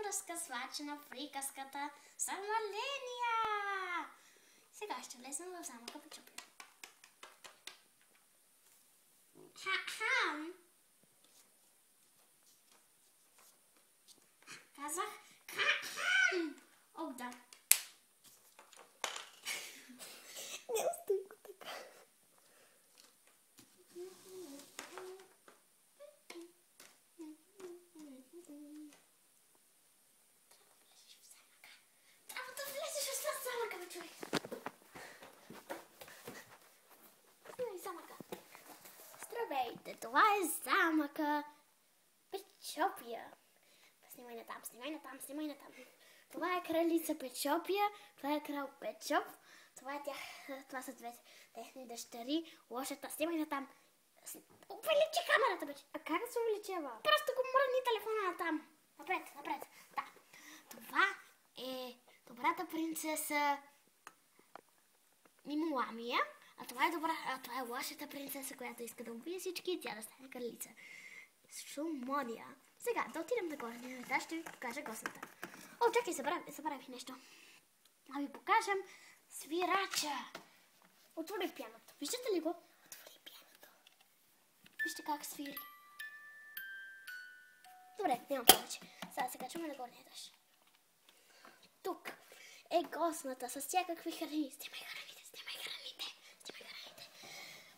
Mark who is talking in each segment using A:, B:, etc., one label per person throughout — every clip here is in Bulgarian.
A: разказвача на приказката Самаления. Сега ще влезем в замъка Печопия. Хам. Казах хам. О, да.
B: Не устой го така.
A: Трябва да влезеш в замъка, бе, човек. Замъка. Здравейте, това е замъка Печопия. Снимай натам. Това е кралица Печопия, това е крал Печоп, това са две техни дъщери. Лошата, снимай натам. Увеличи камерата, бе. А как се увеличава? Просто го мръдни телефона натам. Напред. Да. Това е добрата принцеса Мимоламия, а това е лошата принцеса, която иска да убие всички и тя да стане кралица. Шумония. Сега, да отидем на горния етаж, ще ви покажа гостната. О, чакай, забравих нещо. Да ви покажем свирача. Отвори пианото. Виждате ли го? Отвори пианото. Вижте как свири. Добре, нямам повече. Сега се качваме на горния етаж. Тук е гостната с всякакви храни. Снимай храните.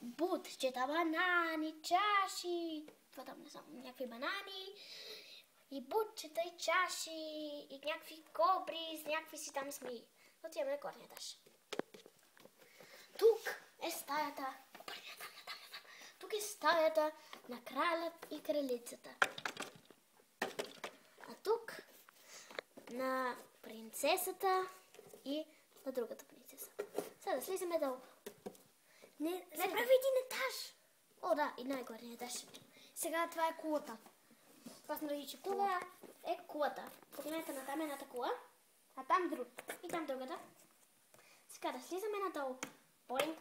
A: Бутчета, банани, чаши. Това там не са някакви банани. И бутчета, и чаши, и някакви кобри, с някакви си там змии. Отиваме на горния етаж. Тук е стаята. Тук е стаята на кралят и кралицата. А тук на принцесата и на другата принцеса. Сега да слизаме долу. Не прави един етаж. О, да, и най-горния етаж. Сега това е кулата. Това се нарича кула. Това е кулата. Погледнете на там едната кула, а там друг. И там другата. Сега да слизаме надолу. Боринг.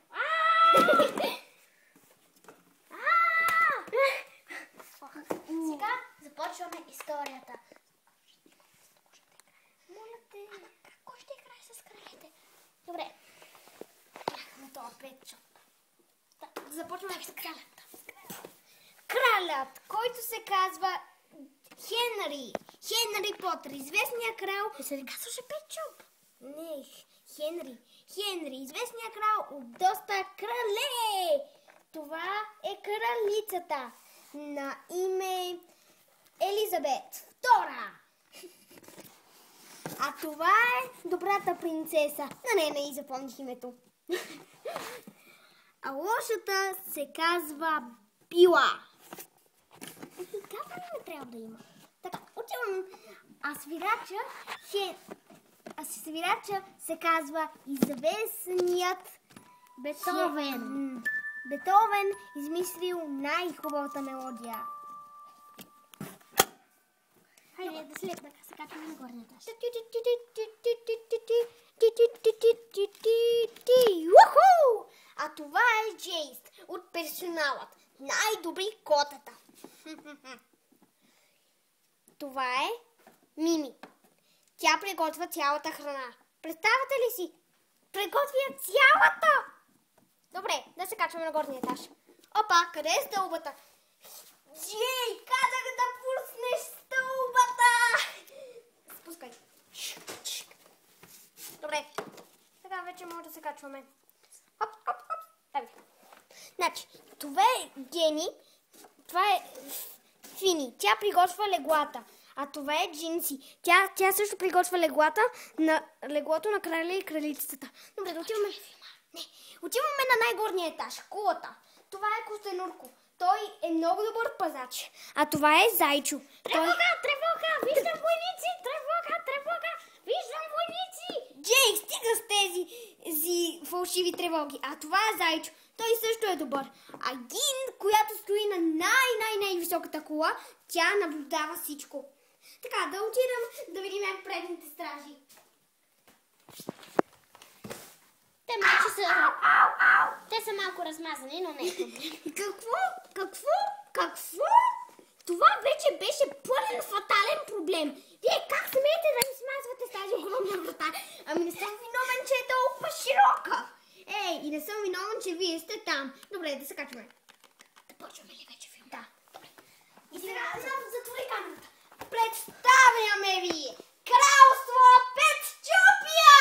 A: Сега започваме историята. Моля те. Кой ще играе с кралете? Добре. На това Печоп. Започваме с кралята. Кралят, който се казва Хенри. Хенри Потър, известният крал. Не се казваше Печоп. Не, Хенри, известният крал от доста крале. Това е кралицата на име Елизабет II. А това е добрата принцеса. На нея не й запомних името. А лошата се казва Била. Каква име трябва да има? Така, отивам. А свирача се казва известният Бетовен. Бетовен измислил най-хубавата мелодия. Хайде да след така се качваме на горния етаж. А това е Джейс от персоналът. Най-добри котата. Това е Мими. Тя приготвя цялата храна. Представете ли си? Приготвя цялата! Добре, да се качваме на горния етаж. Опа, къде е стълбата? Джей, казах да пуснеш стълбата! Спускай. Добре. Сега вече може да се качваме. Хоп. Давай. Значи, това е Гени, това е Фини. Тя приготвя леглата. А това е Джинси. Тя също приготвя леглото на краля и кралицата. Добре, да отиваме. Не, отиваме на най-горния етаж. Кулата. Това е Костенурко. Той е много добър пазач. А това е Зайчо. Тревога! Виждам войници! Тревога! Виждам войници! Джей, стига с тези фалшиви тревоги. А това е Зайчо. Той също е добър. А Гин, която стои на най-високата кола, тя наблюдава всичко. Така, да отидем да видим предните стражи. Те са малко размазани, но не е проблем. Какво? Това вече беше пълен фатален проблем. проблем. Вие как смеете да ми смазвате с тази огромна врата? Ами не съм виновен, че е толкова широка. Ей, и не съм виновен, че вие сте там. Добре, да се качваме. Да почваме ли вече филм? Да. Добре. И сега затвори камерата. Представяме ви Кралство Петчупия!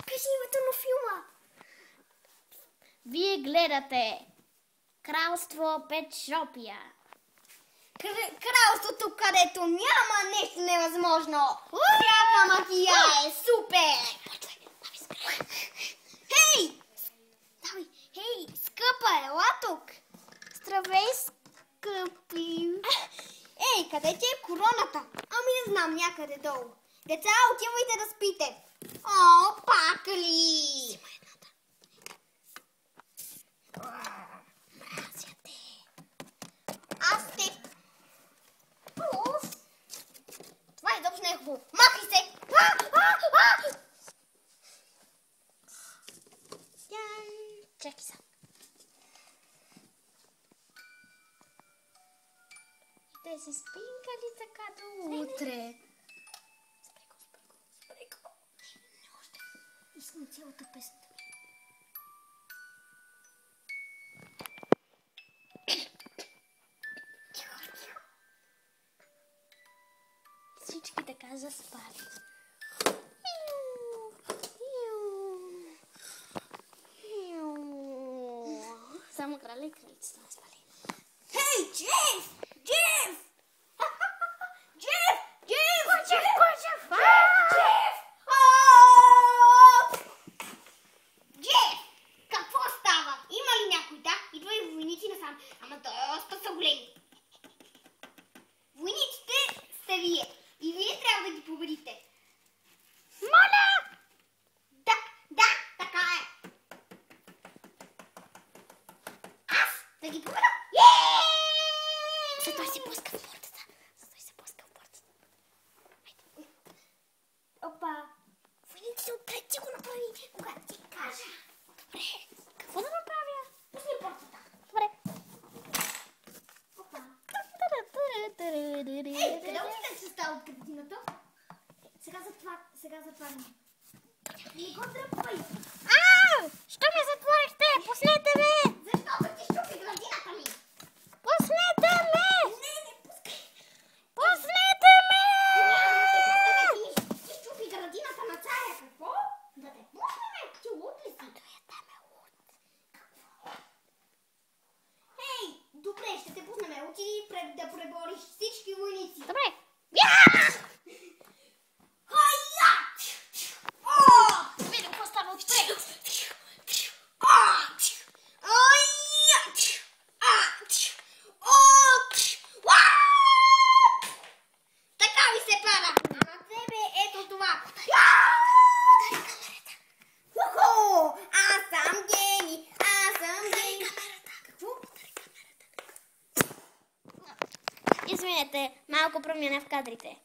A: Кажи името на филма.
B: Вие гледате Кралство Петчупия.
A: Кралството, където няма нещо невъзможно. Всяка магия е супер! Хей! Хей, скъпа, ела тук!
B: Здравей, скъпи!
A: Ей, къде ти е короната? Ами не знам, някъде долу. Деца, отивайте да спите. О, пак ли? Мразя те. Аз те. Това изобщо не е хубаво. Махай се!
B: Чакай са. Ще си спинкали така до утре.
A: Спрей го. Не още. Искам цялата песен да ми.
B: Всички така заспали. Само краля и кралицата не спали.
A: Хей, Джеф! Джеф! Джеф! Какво става? Има ли някой? Да, идва и войници насам. Ама доста са големи. Войниците сте вие. И вие трябва да ги победите.
B: Моля!
A: Да, така е. Аз да ги победа.
B: Затой се пуска в портата.
A: Опа. Войниците отпред ти го направи, когато ти кажа.
B: Добре. Какво да направя?
A: Пусни портата.
B: Добре.
A: Опа. Ей, къде отиде се става от картината? Сега затваряме. Не го дръпвай.
B: Що ме затворихте? Пуснете ме!
A: Защото ти щупи градината ми.
B: Пуснете ме!
A: Не пускай.
B: Пуснете ме!
A: Няма да те пускаме. Ти щупи градината на царя. Какво? Да те пуснем. Ти луд ли си? Ей, добре, ще те пуснем. Отиди да пребориш всички войници.
B: Добре.
A: Хайя!
B: Видим какво става отпред.
A: Така ви се пада. А на тебе ето това. Аз съм гений. Какво?
B: Извинете, малко промяна в кадрите.